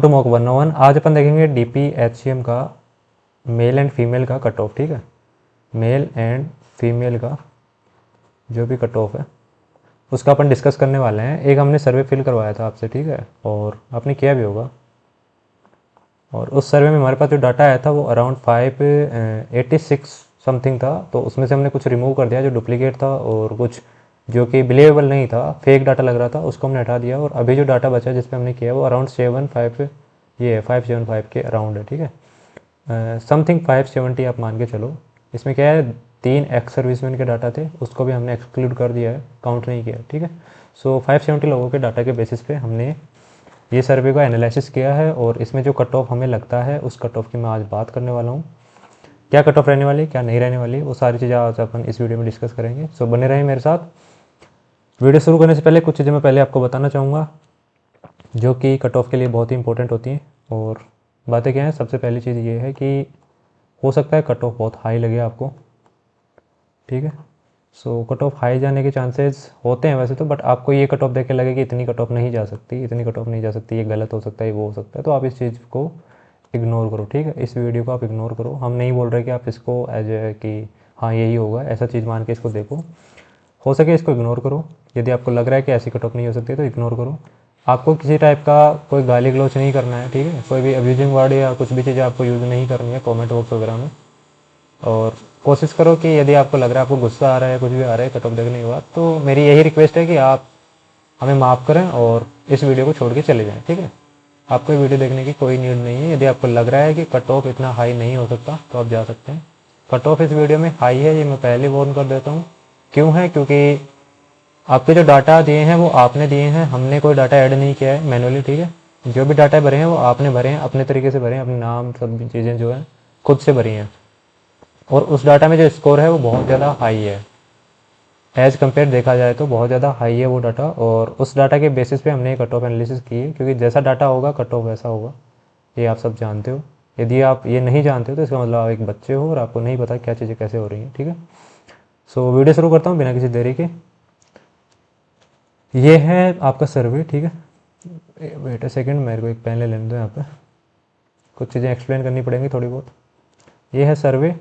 To mock 101। आज अपन देखेंगे DPHCM का मेल एंड फीमेल का कट ऑफ। ठीक है, मेल एंड फीमेल का जो भी कट ऑफ है उसका अपन डिस्कस करने वाले हैं। एक हमने सर्वे फिल करवाया था आपसे, ठीक है, और आपने किया भी होगा। और उस सर्वे में हमारे पास जो डाटा आया था वो अराउंड 586 समथिंग था। तो उसमें से हमने कुछ रिमूव कर दिया जो डुप्लीकेट था, और कुछ जो कि बिलीवेबल नहीं था, फेक डाटा लग रहा था, उसको हमने हटा दिया। और अभी जो डाटा बचा जिस पे हमने किया वो अराउंड 575 के अराउंड है। ठीक है, समथिंग 570 आप मान के चलो। इसमें क्या है, 3 एक्स सर्विसमैन के डाटा थे, उसको भी हमने एक्सक्लूड कर दिया है, काउंट नहीं किया। ठीक है, सो 570 लोगों के डाटा के बेसिस पे हमने ये सर्वे का एनालिसिस किया है। और इसमें जो कट ऑफ हमें लगता है उस कट ऑफ की मैं आज बात करने वाला हूँ। क्या कट ऑफ रहने वाली, क्या नहीं रहने वाली, वो सारी चीज़ें आज अपन इस वीडियो में डिस्कस करेंगे। सो बने रहें मेरे साथ। वीडियो शुरू करने से पहले कुछ चीज़ें मैं पहले आपको बताना चाहूँगा जो कि कट ऑफ के लिए बहुत ही इंपॉर्टेंट होती हैं। और बातें क्या हैं, सबसे पहली चीज़ ये है कि हो सकता है कट ऑफ बहुत हाई लगे आपको। ठीक है, सो कट ऑफ हाई जाने के चांसेस होते हैं वैसे तो, बट आपको ये कट ऑफ देख के लगे कि इतनी कट ऑफ नहीं जा सकती, इतनी कट ऑफ नहीं जा सकती, ये गलत हो सकता है, वो हो सकता है, तो आप इस चीज़ को इग्नोर करो। ठीक है, इस वीडियो को आप इग्नोर करो। हम नहीं बोल रहे कि आप इसको एज ए कि हाँ यही होगा ऐसा चीज़ मान के इसको देखो। हो सके इसको इग्नोर करो। यदि आपको लग रहा है कि ऐसी कट ऑफ नहीं हो सकती तो इग्नोर करो। आपको किसी टाइप का कोई गाली गलौच नहीं करना है। ठीक है, कोई भी अब्यूजिंग वर्ड या कुछ भी चीज़ें आपको यूज़ नहीं करनी है कॉमेंट बॉक्स वगैरह में। और कोशिश करो कि यदि आपको लग रहा है, आपको गुस्सा आ रहा है, कुछ भी आ रहा है कट ऑफ देखने के बाद, तो मेरी यही रिक्वेस्ट है कि आप हमें माफ़ करें और इस वीडियो को छोड़ के चले जाएं। ठीक है, आपको ये वीडियो देखने की कोई नीड नहीं है। यदि आपको लग रहा है कि कट ऑफ इतना हाई नहीं हो सकता तो आप जा सकते हैं। कट ऑफ इस वीडियो में हाई है, ये मैं पहले वार्न कर देता हूँ। क्यों है, क्योंकि आपके जो डाटा दिए हैं वो आपने दिए हैं, हमने कोई डाटा ऐड नहीं किया है मैनुअली। ठीक है, जो भी डाटा भरे हैं वो आपने भरे हैं, अपने तरीके से भरे हैं, अपने नाम सब चीज़ें जो है खुद से भरी हैं। और उस डाटा में जो स्कोर है वो बहुत ज़्यादा हाई है, एज़ कम्पेयर देखा जाए तो बहुत ज़्यादा हाई है वो डाटा। और उस डाटा के बेसिस पे हमने कट ऑफ एनालिसिस की है, क्योंकि जैसा डाटा होगा कट ऑफ वैसा होगा, ये आप सब जानते हो। यदि आप ये नहीं जानते हो तो इसका मतलब आप एक बच्चे हो और आपको नहीं पता क्या चीज़ें कैसे हो रही हैं। ठीक है, सो वीडियो शुरू करता हूँ बिना किसी देरी के। ये है आपका सर्वे। ठीक है, वेट अ सेकेंड, मेरे को एक पेन ले लेने दो, यहाँ पे कुछ चीज़ें एक्सप्लेन करनी पड़ेंगी थोड़ी बहुत। ये है सर्वे,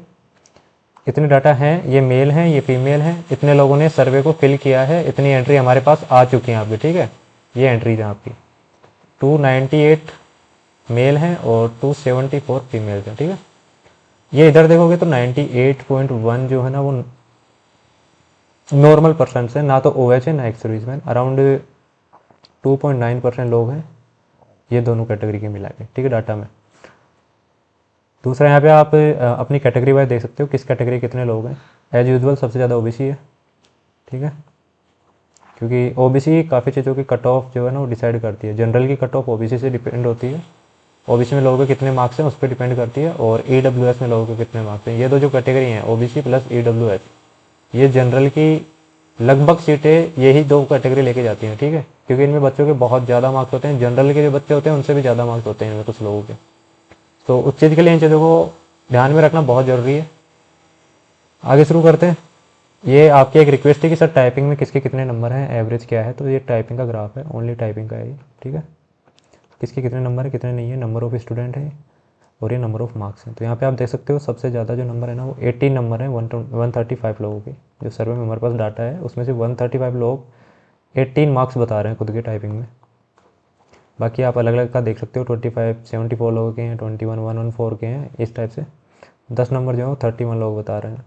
इतने डाटा हैं, ये मेल हैं, ये फीमेल हैं, इतने लोगों ने सर्वे को फिल किया है, इतनी एंट्री हमारे पास आ चुकी हैं आपकी। ठीक है, ये एंट्रीज हैं आपकी, 298 मेल हैं और 274 फीमेल हैं। ठीक है, ये इधर देखोगे तो 98.1 जो है ना वो नॉर्मल पर्सन है, ना तो OH है ना एक्स सर्विसमैन। अराउंड 2.9% लोग हैं ये दोनों कैटेगरी के मिला के। ठीक है, डाटा में। दूसरा यहाँ पे आप अपनी कैटेगरी वाइज देख सकते हो किस कैटेगरी कितने लोग हैं। एज यूजुअल सबसे ज़्यादा OBC है। ठीक है, क्योंकि OBC काफ़ी चीज़ों की कट ऑफ जो है ना वो डिसाइड करती है। जनरल की कट ऑफ OBC से डिपेंड होती है, OBC में लोगों के कितने मार्क्स हैं उस पर डिपेंड करती है, और EWS में लोगों के कितने मार्क्स हैं। ये दो जो कैटेगरी हैं OBC प्लस EWS, ये जनरल की लगभग सीटें यही दो कैटेगरी लेके जाती हैं। ठीक है, क्योंकि इनमें बच्चों के बहुत ज़्यादा मार्क्स होते हैं, जनरल के जो बच्चे होते हैं उनसे भी ज़्यादा मार्क्स होते हैं इनमें कुछ लोगों के। तो उस चीज़ के लिए इन चीज़ों को ध्यान में रखना बहुत ज़रूरी है। आगे शुरू करते हैं। ये आपकी एक रिक्वेस्ट है कि सर टाइपिंग में किसके कितने नंबर हैं, एवरेज क्या है, तो ये टाइपिंग का ग्राफ है, ओनली टाइपिंग का है ये। ठीक है, किसके कितने नंबर है कितने नहीं है, नंबर ऑफ स्टूडेंट है और ये नंबर ऑफ मार्क्स हैं। तो यहाँ पे आप देख सकते हो सबसे ज़्यादा जो नंबर है ना वो 18 नंबर है 135 लोगों के। जो सर्वे में हमारे पास डाटा है उसमें से 135 लोग 18 मार्क्स बता रहे हैं खुद के टाइपिंग में। बाकी आप अलग अलग का देख सकते हो, 25 74 लोगों के हैं, 21 114 के हैं, इस टाइप से 10 नंबर जो है 31 लोग बता रहे हैं।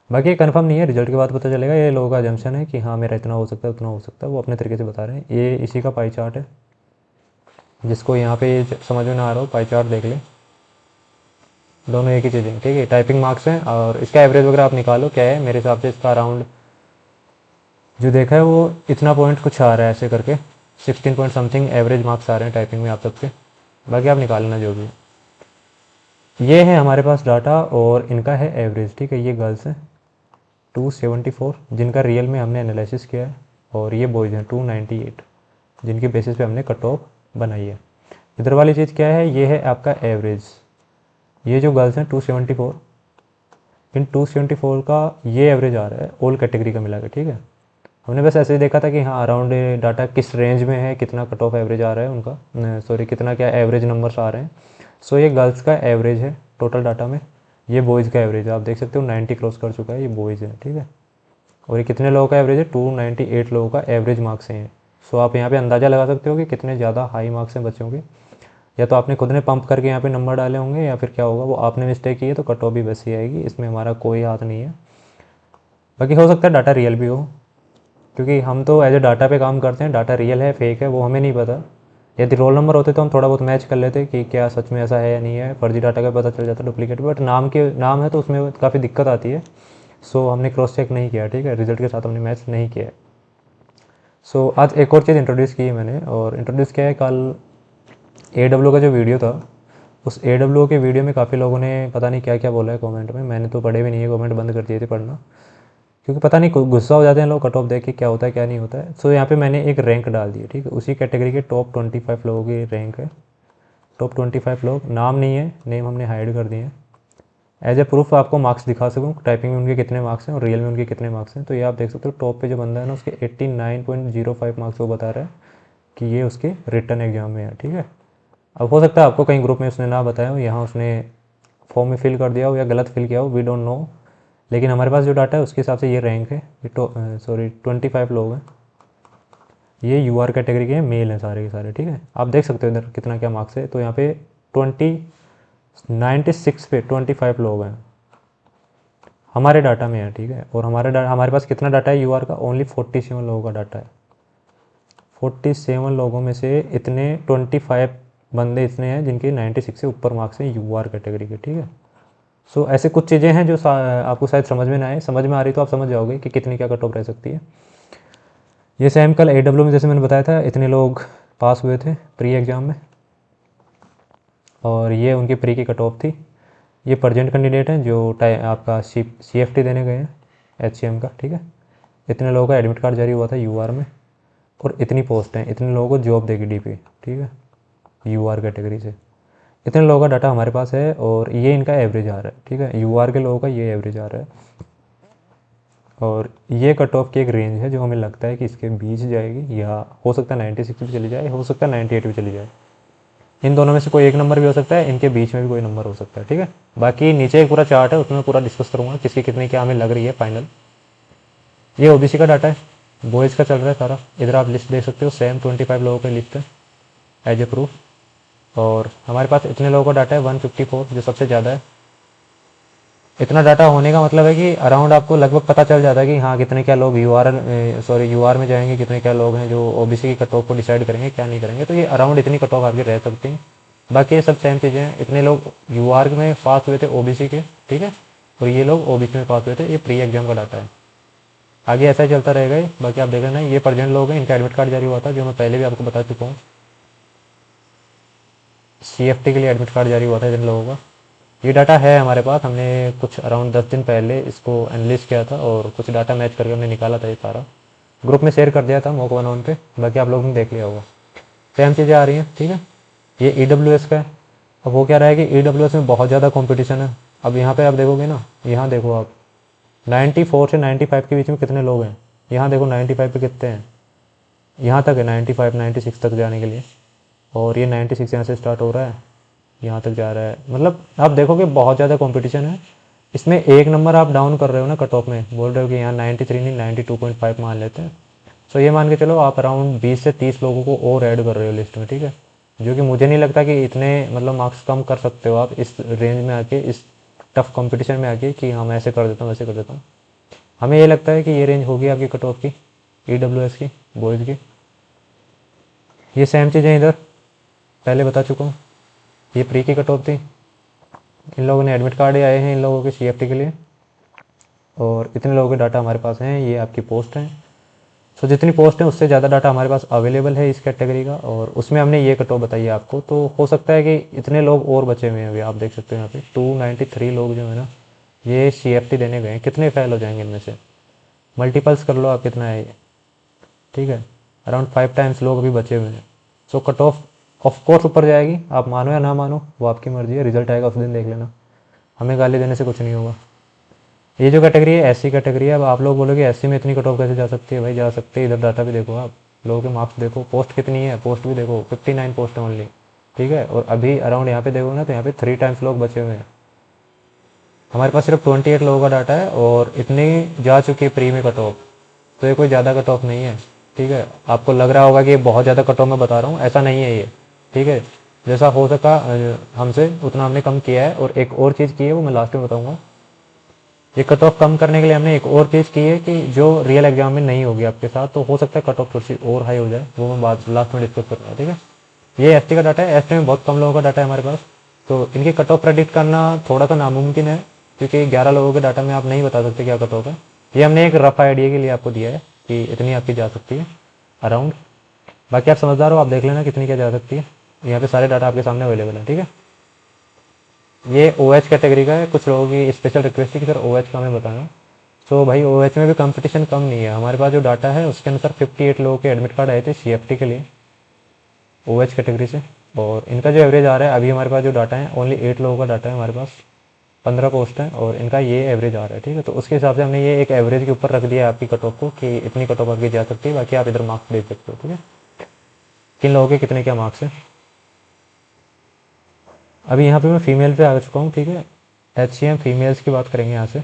बाकी ये कंफर्म नहीं है, रिजल्ट के बाद पता चलेगा। ये लोगों का जम्पशन है कि हाँ मेरा इतना हो सकता है उतना हो सकता है, वो अपने तरीके से बता रहे हैं। ये इसी का पाई चार्ट है, जिसको यहाँ पे समझ में ना आ रहा हो पाई चार्ट देख ले, दोनों एक ही चीज़ें। ठीक है, टाइपिंग मार्क्स हैं और इसका एवरेज वगैरह आप निकालो क्या है। मेरे हिसाब से इसका अराउंड जो देखा है वो इतना पॉइंट कुछ आ रहा है, ऐसे करके 16 पॉइंट समथिंग एवरेज मार्क्स आ रहे हैं टाइपिंग में आप सबके। बाकी आप निकाल लेना जो भी। ये है हमारे पास डाटा और इनका है एवरेज। ठीक है, ये गर्ल्स हैं 274 जिनका रियल में हमने एनालिसिस किया है, और ये बॉयज़ हैं 298 जिनकी बेसिस पे हमने कट ऑफ बनाई है। इधर वाली चीज़ क्या है, ये है आपका एवरेज। ये जो गर्ल्स हैं 274, इन 274 का ये एवरेज आ रहा है ऑल कैटेगरी का मिला के। ठीक है, हमने बस ऐसे ही देखा था कि हाँ अराउंड डाटा किस रेंज में है, कितना कट ऑफ एवरेज आ रहा है उनका, सॉरी कितना क्या एवरेज नंबर्स आ रहे हैं। सो ये गर्ल्स का एवरेज है टोटल डाटा में, ये बॉयज़ का एवरेज है। आप देख सकते हो 90 क्रॉस कर चुका है, ये बॉयज़ है, ठीक है। और ये कितने लोगों का एवरेज है, 298 लोगों का एवरेज मार्क्स हैं। सो आप यहाँ पे अंदाज़ा लगा सकते हो कि कितने ज़्यादा हाई मार्क्स हैं बच्चों के। या तो आपने खुद ने पंप करके यहाँ पे नंबर डाले होंगे, या फिर क्या होगा, वो आपने मिस्टेक की है तो कट ऑफ भी वैसी आएगी, इसमें हमारा कोई हाथ नहीं है। बाकी हो सकता है डाटा रियल भी हो, क्योंकि हम तो एज ए डाटा पे काम करते हैं, डाटा रियल है फेक है वो हमें नहीं पता। यदि रोल नंबर होते तो हम थोड़ा बहुत मैच कर लेते कि क्या सच में ऐसा है या नहीं है, फर्जी डाटा का पता चल जाता डुप्लीकेट, बट नाम है तो उसमें काफ़ी दिक्कत आती है। सो हमने क्रॉस चेक नहीं किया, ठीक है, रिजल्ट के साथ हमने मैच नहीं किया। सो आज एक और चीज़ इंट्रोड्यूस की है मैंने, और इंट्रोड्यूस किया है कल AW का जो वीडियो था, उस AW के वीडियो में काफ़ी लोगों ने पता नहीं क्या क्या बोला है कमेंट में। मैंने तो पढ़े भी नहीं है, कमेंट बंद कर दिए थे पढ़ना, क्योंकि पता नहीं गुस्सा हो जाते हैं लोग कट ऑफ देख के क्या होता है क्या नहीं होता है। सो यहाँ पे मैंने एक रैंक डाल दी है, ठीक है, उसी कैटेगरी के टॉप 25 लोगों की रैंक है। टॉप 25 लोग, नाम नहीं है, नेम हमने हाइड कर दिए हैं। एज ए प्रूफ आपको मार्क्स दिखा सकूँ, टाइपिंग में उनके कितने मार्क्स हैं और रियल में उनके कितने मार्क्स हैं। तो ये आप देख सकते हो टॉप पे जो बंदा है ना, उसके 89.05 मार्क्स वो बता रहा है कि ये उसके रिटर्न एग्जाम में है, ठीक है। अब हो सकता है आपको कहीं ग्रुप में उसने ना बताया हो, यहाँ उसने फॉर्म में फिल कर दिया हो या गलत फिल किया हो, वी डोंट नो। लेकिन हमारे पास जो डाटा है उसके हिसाब से ये रैंक है। ये सॉरी 25 लोग हैं, ये UR कैटेगरी के मेल हैं सारे के सारे, ठीक है। आप देख सकते हो इधर कितना क्या मार्क्स है। तो यहाँ पे 96 पे 25 लोग हैं हमारे डाटा में है, ठीक है। और हमारे पास कितना डाटा है UR का, ओनली 47 लोगों का डाटा है। 47 लोगों में से इतने 25 बंदे इतने हैं जिनके 96 से ऊपर मार्क्स हैं UR कैटेगरी के, ठीक है। सो ऐसे कुछ चीज़ें हैं जो आपको शायद समझ में ना आए, समझ में आ रही तो आप समझ जाओगे कि कितनी क्या कट ऑफ रह सकती है। ये सेम कल AW में जैसे मैंने बताया था, इतने लोग पास हुए थे प्री एग्ज़ाम में, और ये उनकी प्री की कट ऑफ थी। ये प्रजेंट कैंडिडेट हैं जो आपका CFT देने गए हैं HCM का, ठीक है। इतने लोगों का एडमिट कार्ड जारी हुआ था UR में, और इतनी पोस्ट हैं, इतने लोगों को जॉब देगी DP, ठीक है, UR कैटेगरी से। इतने लोगों का डाटा हमारे पास है, और ये इनका एवरेज आ रहा है, ठीक है। UR के लोगों का ये एवरेज आ रहा है, और ये कट ऑफ की एक रेंज है जो हमें लगता है कि इसके बीच जाएगी, या हो सकता है 96 भी चली जाए, हो सकता है 98 भी चली जाए। इन दोनों में से कोई एक नंबर भी हो सकता है, इनके बीच में भी कोई नंबर हो सकता है, ठीक है। बाकी नीचे एक पूरा चार्ट है, उसमें पूरा डिस्कस करूँगा किसकी कितनी क्या हमें लग रही है फाइनल। ये OBC का डाटा है, बॉयज़ का चल रहा है सारा। इधर आप लिस्ट देख सकते हो, सेम 25 लोगों की लिस्ट है एज ए प्रूफ। और हमारे पास इतने लोगों का डाटा है 154, जो सबसे ज़्यादा है। इतना डाटा होने का मतलब है कि अराउंड आपको लगभग पता चल जाता है कि हाँ कितने क्या लोग UR में जाएंगे, कितने क्या लोग हैं जो OBC की कट ऑफ को डिसाइड करेंगे, क्या नहीं करेंगे। तो ये अराउंड इतनी कट ऑफ आपकी रह सकती हैं। बाकी ये सब सेम चीज़ें हैं। इतने लोग UR में पास हुए थे OBC के, ठीक है, और ये लोग OBC में पास हुए थे। ये प्री एग्जाम का डाटा है, आगे ऐसा ही चलता रहेगा ये। बाकी आप देख लेना, ये प्रेजेंट लोग हैं, इनका एडमिट कार्ड जारी हुआ था, जो मैं पहले भी आपको बता चुका हूँ। CFT के लिए एडमिट कार्ड जारी हुआ था जिन लोगों का। ये डाटा है हमारे पास, हमने कुछ अराउंड 10 दिन पहले इसको एनालिस किया था, और कुछ डाटा मैच करके हमने निकाला था। ये सारा ग्रुप में शेयर कर दिया था मॉक 1 पे, बाकी आप लोगों ने देख लिया होगा। सेम चीज़ें आ रही हैं, ठीक है। ये EWS का है। अब वो क्या रहा है कि EWS में बहुत ज़्यादा कॉम्पिटिशन है। अब यहाँ पे आप देखोगे ना, यहाँ देखो आप 94 से 95 के बीच में कितने लोग हैं। यहाँ देखो 95 पे कितने हैं, यहाँ तक है 95 96 तक जाने के लिए, और ये 96 यहाँ से स्टार्ट हो रहा है, यहाँ तक जा रहा है। मतलब आप देखोगे बहुत ज़्यादा कंपटीशन है। इसमें एक नंबर आप डाउन कर रहे हो ना कट ऑफ में, बोल रहे हो कि यहाँ 93 नहीं 92.5 मान लेते हैं। सो ये मान के चलो आप अराउंड 20 से 30 लोगों को और ऐड कर रहे हो लिस्ट में, ठीक है। जो कि मुझे नहीं लगता कि इतने मतलब मार्क्स कम कर सकते हो आप इस रेंज में आके, इस टफ कंपटीशन में आके, कि हम ऐसे कर देता हूँ वैसे कर देता हूँ। हमें ये लगता है कि ये रेंज होगी आपकी कट ऑफ की, EWS की, बॉयज़ की। ये सेम चीज़ें इधर पहले बता चुका हूँ। ये प्री की कट ऑफ थी, इन लोगों ने एडमिट कार्ड आए हैं इन लोगों के CFT के लिए, और इतने लोगों के डाटा हमारे पास हैं। ये आपकी पोस्ट हैं। सो जितनी पोस्ट है उससे ज़्यादा डाटा हमारे पास अवेलेबल है इस कैटेगरी का, और उसमें हमने ये कट ऑफ बताई है आपको। तो हो सकता है कि इतने लोग और बचे हुए हैं। अभी आप देख सकते हो यहाँ पे 293 लोग जो है ना, ये CFT देने गए हैं। कितने फेल हो जाएंगे इनमें से, मल्टीपल्स कर लो आप कितना है ये, ठीक है। अराउंड 5 टाइम्स लोग अभी बचे हुए हैं। सो कट ऑफ कोर्स ऊपर जाएगी, आप मानो या ना मानो वो आपकी मर्ज़ी है। रिजल्ट आएगा उस दिन देख लेना, हमें गाली देने से कुछ नहीं होगा। ये जो कैटेगरी है एससी कैटेगरी है। अब आप लोग बोलोगे एससी में इतनी कट ऑफ कैसे जा सकती है? भाई जा सकते हैं, इधर डाटा भी देखो आप, लोगों के मार्क्स देखो, पोस्ट कितनी है, पोस्ट भी देखो 59 पोस्ट है ओनली, ठीक है। और अभी अराउंड यहाँ पे देखो ना, तो यहाँ पे 3 टाइम्स लोग बचे हुए हैं। हमारे पास सिर्फ 28 लोगों का डाटा है और इतनी जा चुकी है प्री में कट ऑफ, तो ये कोई ज़्यादा कट ऑफ नहीं है, ठीक है। आपको लग रहा होगा कि ये बहुत ज़्यादा कट ऑफ मैं बता रहा हूँ, ऐसा नहीं है ये, ठीक है। जैसा हो सका हमसे उतना हमने कम किया है। और एक और चीज़ की है, वो मैं लास्ट में बताऊँगा। ये कट ऑफ कम करने के लिए हमने एक और चीज़ की है कि जो रियल एग्जाम में नहीं होगी आपके साथ, तो हो सकता है कट ऑफ थोड़ी सी और हाई हो जाए, वो मैं बाद लास्ट में डिस्कस करूँगा, ठीक है। ये एसटी का डाटा है, एसटी में बहुत कम लोगों का डाटा है हमारे पास, तो इनकी कट ऑफ प्रेडिक्ट करना थोड़ा सा नामुमकिन है, क्योंकि 11 लोगों के डाटा में आप नहीं बता सकते क्या कट ऑफ है। ये हमने एक रफ आइडिया के लिए आपको दिया है कि इतनी आपकी जा सकती है अराउंड। बाकी आप समझदार हो, आप देख लेना कितनी क्या जा सकती है। यहाँ पे सारे डाटा आपके सामने अवेलेबल है, ठीक है। ये ओ एच कैटेगरी का है। कुछ लोगों की स्पेशल रिक्वेस्ट थी कि सर ओ एच का हमें बताना। तो भाई ओ एच में भी कंपटीशन कम नहीं है। हमारे पास जो डाटा है उसके अनुसार 58 लोगों के एडमिट कार्ड आए थे सी के लिए ओ एच कैटेगरी से, और इनका जो एवरेज आ रहा है अभी हमारे पास जो डाटा है ओनली 8 लोगों का डाटा है हमारे पास, 15 पोस्ट है और इनका ये एवरेज आ रहा है, ठीक है। तो उसके हिसाब से हमने ये एक एवरेज के ऊपर रख दिया है आपकी कट ऑफ को कि इतनी कट ऑफ आपकी जा सकती है। बाकी आप इधर मार्क्स देख सकते हो, ठीक है, किन लोगों के कितने क्या मार्क्स है। अभी यहाँ पे मैं फीमेल पे आ चुका हूँ, ठीक है। एच फीमेल्स की बात करेंगे यहाँ से,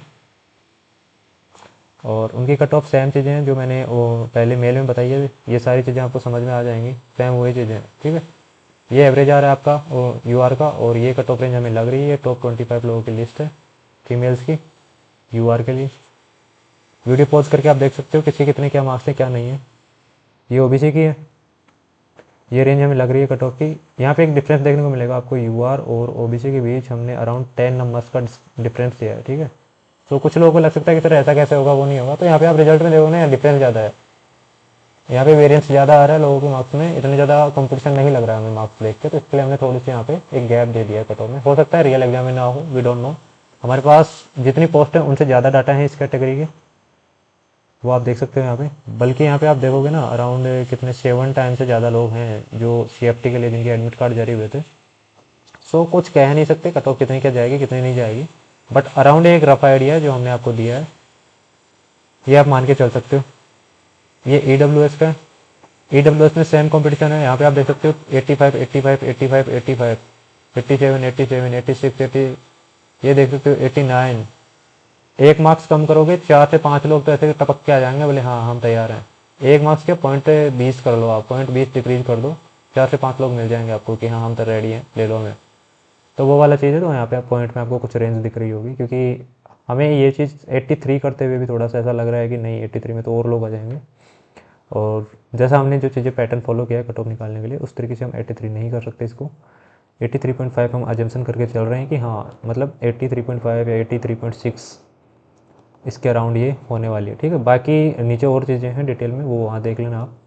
और उनकी कट ऑफ सेम चीज़ें हैं जो मैंने वो पहले मेल में बताई है। ये सारी चीज़ें आपको समझ में आ जाएंगी, सेम वही चीज़ें हैं, ठीक है। ये एवरेज आ रहा है आपका वो यू का, और ये कट ऑफ रेंज हमें लग रही है। टॉप 25 लोगों की लिस्ट है फीमेल्स की यू के लिए। वीडियो पॉज करके आप देख सकते हो किसी कितने क्या मार्क्स है क्या नहीं है। ये ओबीसी की है, ये रेंज हमें लग रही है कट ऑफ की। यहाँ पे एक डिफरेंस देखने को मिलेगा आपको, यू और ओबीसी के बीच हमने अराउंड 10 नंबर्स का डिफरेंस दिया है, ठीक है। तो कुछ लोगों को लग सकता है कि सर ऐसा कैसे होगा, वो नहीं होगा। तो यहाँ पे आप रिजल्ट में देखो ना, डिफरेंस ज़्यादा है, यहाँ पे वेरिएंस ज़्यादा आ रहा है लोगों के मार्क्स में, इतने ज़्यादा कंपटीशन नहीं लग रहा है हमें मार्क्स देख के। तो इसके लिए हमने थोड़ी सी यहाँ पे एक गैप दे दिया है कट ऑफ में। हो सकता है रियल एग्जाम में ना हो, वी डोंट नो। हमारे पास जितनी पोस्ट है उनसे ज़्यादा डाटा है इस कैटेगरी के, वो आप देख सकते हो यहाँ पे। बल्कि यहाँ पे आप देखोगे ना, अराउंड कितने 7 टाइम से ज़्यादा लोग हैं जो CFT के लिए जिनके एडमिट कार्ड जारी हुए थे। सो कुछ कह नहीं सकते कट ऑफ कितनी क्या जाएगी कितनी नहीं जाएगी, बट अराउंड एक रफ आइडिया जो हमने आपको दिया है, ये आप मान के चल सकते हो। ये EWS का है, EWS में सेम कंपटीशन है। यहाँ पे आप देख सकते हो 85 85 85 85 87 87 86 80, ये देख सकते हो 89। एक मार्क्स कम करोगे 4 से 5 लोग तो ऐसे टपक के आ जाएंगे, बोले हाँ हम तैयार हैं। एक मार्क्स के .20 कर लो आप, .20 डिक्रीज कर दो, 4 से 5 लोग मिल जाएंगे आपको कि हाँ हम तो रेडी हैं, ले लो हमें। तो वो वाला चीज़ है। तो यहाँ पे आप पॉइंट में आपको कुछ रेंज दिख रही होगी, क्योंकि हमें ये चीज़ 83 करते हुए भी थोड़ा सा ऐसा लग रहा है कि नहीं 83 में तो और लोग आ जाएंगे। और जैसा हमने जो चीज़ें पैटर्न फॉलो किया है कट ऑफ निकालने के लिए, उस तरीके से हम 83 नहीं कर सकते इसको। 83.5 हम अजम्पशन करके चल रहे हैं कि हाँ मतलब 83.5 या 83.6 इसके अराउंड ये होने वाली है, ठीक है। बाकी नीचे और चीज़ें हैं डिटेल में, वो वहाँ देख लेना आप।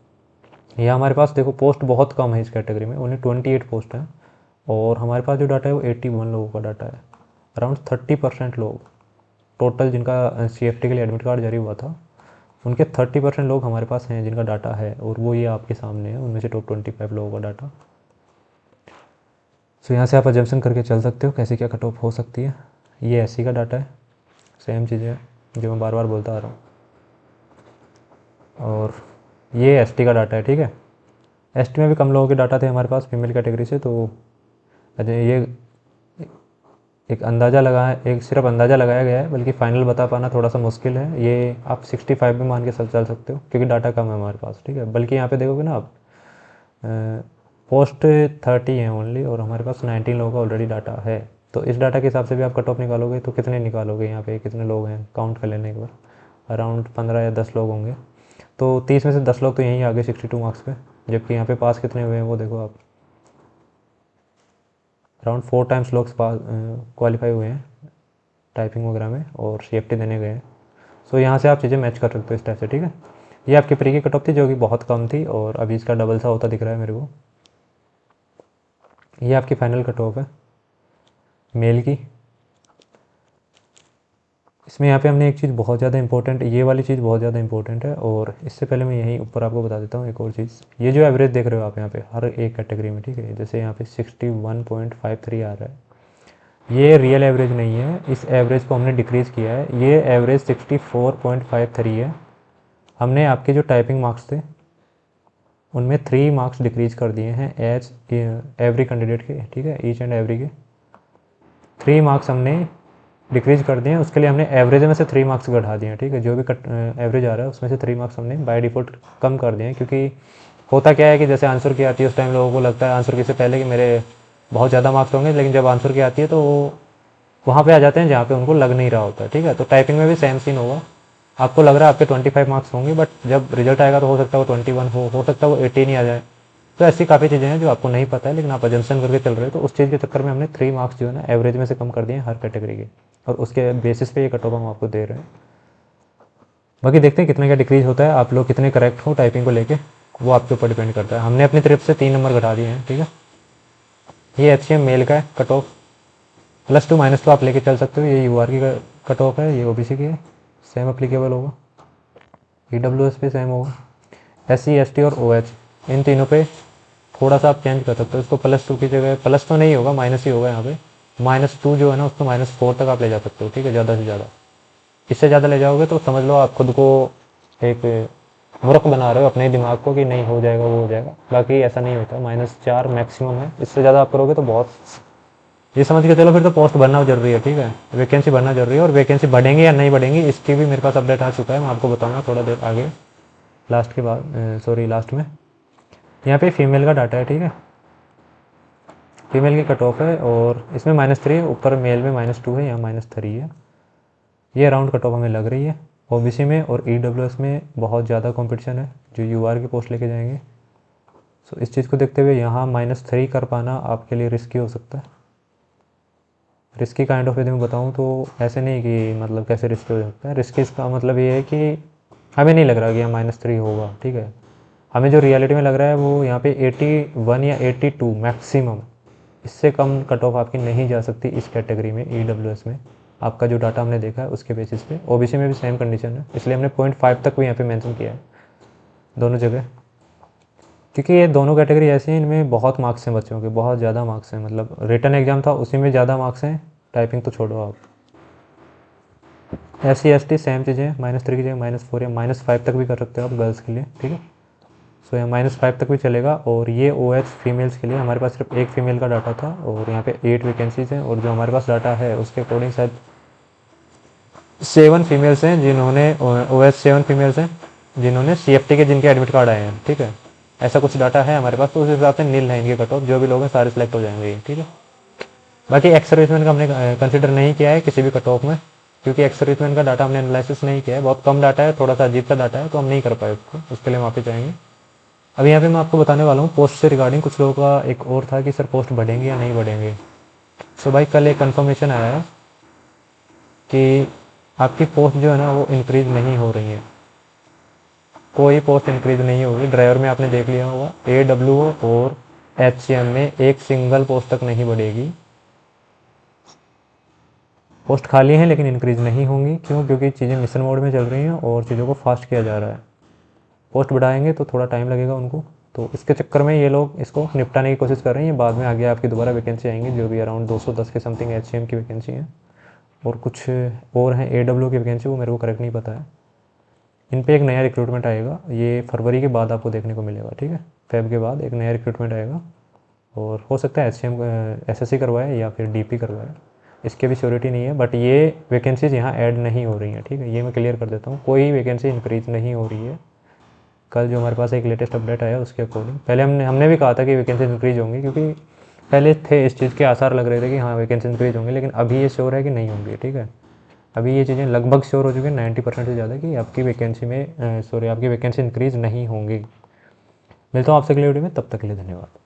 ये हमारे पास देखो पोस्ट बहुत कम है इस कैटेगरी में, ओनली 28 पोस्ट हैं। और हमारे पास जो डाटा है वो 81 लोगों का डाटा है। अराउंड 30% लोग टोटल जिनका CFT के लिए एडमिट कार्ड जारी हुआ था, उनके 30% लोग हमारे पास हैं जिनका डाटा है, और वो ये आपके सामने है, उनमें से टॉप 25 लोगों का डाटा। सो यहाँ से आप अजम्पशन करके चल सकते हो कैसे क्या कट ऑफ हो सकती है। ये SC का डाटा है, सेम चीज़ें हैं जो मैं बार बार बोलता आ रहा हूँ। और ये ST का डाटा है, ठीक है। ST में भी कम लोगों के डाटा थे हमारे पास फीमेल कैटेगरी से, तो ये एक अंदाज़ा लगाया, एक सिर्फ अंदाज़ा लगाया गया है, बल्कि फ़ाइनल बता पाना थोड़ा सा मुश्किल है। ये आप 65 में मान के चल सकते हो, क्योंकि डाटा कम है हमारे पास, ठीक है। बल्कि यहाँ पे देखोगे ना आप, पोस्ट 30 है ओनली, और हमारे पास 19 लोगों का ऑलरेडी डाटा है। तो इस डाटा के हिसाब से भी आप कट ऑफ निकालोगे तो कितने निकालोगे, यहाँ पे कितने लोग हैं काउंट कर लेने के बाद, अराउंड 15 या 10 लोग होंगे। तो 30 में से 10 लोग तो यहीं आ गए 62 मार्क्स पे। जबकि यहाँ पे पास कितने हुए हैं वो देखो आप, अराउंड 4 टाइम्स लोग पास क्वालिफाई हुए हैं टाइपिंग वगैरह में और CFT देने गए हैं। सो यहाँ से आप चीज़ें मैच कर सकते हो इस टाइप से, ठीक है। ये आपकी प्री की कट ऑफ थी जो कि बहुत कम थी, और अभी इसका डबल सा होता दिख रहा है मेरे को। ये आपकी फाइनल कट ऑफ है मेल की। इसमें यहाँ पे हमने एक चीज़ बहुत ज़्यादा इंपॉर्टेंट, ये वाली चीज़ बहुत ज़्यादा इंपॉर्टेंट है। और इससे पहले मैं यहीं ऊपर आपको बता देता हूँ एक और चीज़। ये जो एवरेज देख रहे हो आप यहाँ पे हर एक कैटेगरी में, ठीक है, जैसे यहाँ पे 61.53 आ रहा है, ये रियल एवरेज नहीं है, इस एवरेज को हमने डिक्रीज़ किया है। ये एवरेज 64.53 है। हमने आपके जो टाइपिंग मार्क्स थे उनमें 3 मार्क्स डिक्रीज कर दिए हैं एज एवरी कैंडिडेट के, ठीक है, ईच एंड एवरी के 3 मार्क्स हमने डिक्रीज कर दिए हैं। उसके लिए हमने एवरेज में से 3 मार्क्स घटा दिए हैं, ठीक है। जो भी एवरेज आ रहा है उसमें से 3 मार्क्स हमने बाय डिफ़ॉल्ट कम कर दिए हैं, क्योंकि होता क्या है कि जैसे आंसर की आती है उस टाइम लोगों को लगता है आंसर की से पहले कि मेरे बहुत ज़्यादा मार्क्स होंगे, लेकिन जब आंसर की आती है तो वो वहाँ पे आ जाते हैं जहाँ पे उनको लग नहीं रहा होता है, ठीक है। तो टाइपिंग में भी सेम सीन होगा, आपको लग रहा है आपके 25 मार्क्स होंगे, बट जब रिजल्ट आएगा तो हो सकता है वो 21 हो सकता है वो 18 ही आ जाए। तो ऐसी काफ़ी चीज़ें हैं जो आपको नहीं पता है, लेकिन आप अजम्पशन करके चल रहे हो। तो उस चीज़ के चक्कर में हमने 3 मार्क्स जो है ना एवरेज में से कम कर दिए हैं हर कैटेगरी के, और उसके बेसिस पे ये कट ऑफ हम आपको दे रहे हैं। बाकी देखते हैं कितने का डिक्रीज होता है, आप लोग कितने करेक्ट हो टाइपिंग को लेके, वो आपके ऊपर डिपेंड करता है। हमने अपनी तरफ से 3 नंबर घटा दिए हैं, ठीक है। ये HCM मेल का है कट ऑफ, +2 -2 आप लेके चल सकते हो। ये UR की कट ऑफ है, ये OBC की है, सेम अप्लीकेबल होगा। EWS पे सेम होगा। SC ST और OH इन तीनों पे थोड़ा सा आप चेंज कर सकते हो। इसको +2 की जगह, प्लस तो नहीं होगा, माइनस ही होगा यहाँ पे। -2 जो है ना उसको -4 तक आप ले जा सकते हो, ठीक है, ज़्यादा से ज़्यादा। इससे ज़्यादा ले जाओगे तो समझ लो आप खुद को एक मूर्ख बना रहे हो अपने दिमाग को कि नहीं हो जाएगा वो हो जाएगा। बाकी ऐसा नहीं होता, -4 मैक्सिमम है। इससे ज़्यादा आप करोगे तो बहुत, ये समझ के चलो फिर तो पोस्ट भरना जरूरी है, ठीक है, वैकेंसी भरना जरूरी है। और वैकेंसी बढ़ेंगी या नहीं बढ़ेंगी इसकी भी मेरे पास अपडेट आ चुका है, मैं आपको बताऊंगा थोड़ा देर आगे, लास्ट के बाद, सॉरी लास्ट में। यहाँ पे फीमेल का डाटा है, ठीक है, फीमेल की कट ऑफ है और इसमें -3 है, ऊपर मेल में -2 है, यहाँ -3 है। ये राउंड कट ऑफ हमें लग रही है। OBC में और EWS में बहुत ज़्यादा कंपटीशन है जो UR की पोस्ट लेके जाएंगे। सो इस चीज़ को देखते हुए यहाँ -3 कर पाना आपके लिए रिस्की हो सकता है। रिस्की काइंड ऑफ यदि मैं बताऊँ तो ऐसे नहीं कि मतलब कैसे रिस्की हो सकता है, रिस्की इसका मतलब ये है कि हमें नहीं लग रहा कि यहाँ -3 होगा, ठीक है। हमें जो रियलिटी में लग रहा है वो यहाँ पे 81 या 82 मैक्सिमम, इससे कम कट ऑफ आपकी नहीं जा सकती इस कैटेगरी में। EWS में आपका जो डाटा हमने देखा है उसके बेसिस पे, OBC में भी सेम कंडीशन है, इसलिए हमने 0.5 तक भी यहाँ पे मेंशन किया है दोनों जगह, क्योंकि ये दोनों कैटेगरी ऐसी हैं इनमें बहुत मार्क्स हैं बच्चों के, बहुत ज़्यादा मार्क्स हैं। मतलब रिटन एग्जाम था उसी में ज़्यादा मार्क्स हैं, टाइपिंग तो छोड़ो आप। SC ST सेम चीज़ें, -3 की जगह -4 या -5 तक भी कर सकते हो आप गर्ल्स के लिए, ठीक है। सो यहाँ -5 तक भी चलेगा। और ये OH फीमेल्स के लिए हमारे पास सिर्फ एक फ़ीमेल का डाटा था और यहाँ पे 8 वैकेंसीज़ हैं, और जो हमारे पास डाटा है उसके अकॉर्डिंग शायद 7 फीमेल्स हैं जिन्होंने OH 7 फीमेल्स हैं जिन्होंने CFT के जिनके एडमिट कार्ड आए हैं, ठीक है। ऐसा कुछ डाटा है हमारे पास, तो उस हिसाब से नील है इनके कट ऑफ, जो भी लोग हैं सारे सिलेक्ट हो जाएंगे, ठीक है। बाकी एक्स सर्विसमैन का हमने कंसिडर नहीं किया है किसी भी कट ऑफ में, क्योंकि एक्स सर्विसमैन का डाटा हमने एनालिसिस नहीं किया है, बहुत कम डाटा है, थोड़ा सा अजीब सा डाटा है, तो हम नहीं कर पाए उसको, उसके लिए माफ़ी चाहेंगे। अभी यहाँ पे मैं आपको बताने वाला हूँ पोस्ट से रिगार्डिंग। कुछ लोगों का एक और था कि सर पोस्ट बढ़ेंगे या नहीं बढ़ेंगे। सो भाई कल एक कंफर्मेशन आया है कि आपकी पोस्ट जो है ना वो इंक्रीज़ नहीं हो रही है, कोई पोस्ट इंक्रीज़ नहीं होगी। ड्राइवर में आपने देख लिया होगा, AWO और HCM में एक सिंगल पोस्ट तक नहीं बढ़ेगी। पोस्ट खाली हैं लेकिन इंक्रीज़ नहीं होंगी, क्यों? क्योंकि चीज़ें मिशन मोड में चल रही हैं और चीज़ों को फास्ट किया जा रहा है। पोस्ट बढ़ाएंगे तो थोड़ा टाइम लगेगा उनको, तो इसके चक्कर में ये लोग इसको निपटाने की कोशिश कर रहे हैं। बाद में आगे आपकी दोबारा वैकेंसी आएंगी, जो भी अराउंड 210 के समथिंग HCM की वैकेंसी है, और कुछ और हैं AWO की वैकेंसी, वो मेरे को करेक्ट नहीं पता है। इन पे एक नया रिक्रूटमेंट आएगा, ये फरवरी के बाद आपको देखने को मिलेगा, ठीक है। फेब के बाद एक नया रिक्रूटमेंट आएगा, और हो सकता है HCM SSC करवाए या फिर DP करवाए, इसकी भी श्योरिटी नहीं है। बट ये वैकेंसीज़ यहाँ ऐड नहीं हो रही हैं, ठीक है, ये मैं क्लियर कर देता हूँ, कोई वैकेंसी इंक्रीज़ नहीं हो रही है। कल जो हमारे पास एक लेटेस्ट अपडेट आया उसके अकॉर्डिंग, पहले हमने भी कहा था कि वैकेंसी इंक्रीज़ होंगी, क्योंकि पहले थे इस चीज़ के आसार लग रहे थे कि हाँ वैकेंसी इंक्रीज़ होंगी, लेकिन अभी ये श्योर है कि नहीं होंगी, ठीक है। अभी ये चीज़ें लगभग श्योर हो चुकी हैं 90% से ज़्यादा कि आपकी वैकेंसी में आपकी वैकेंसी इंक्रीज़ नहीं होंगी। मिलता हूँ आपसे अगले वीडियो में, तब तक के लिए धन्यवाद।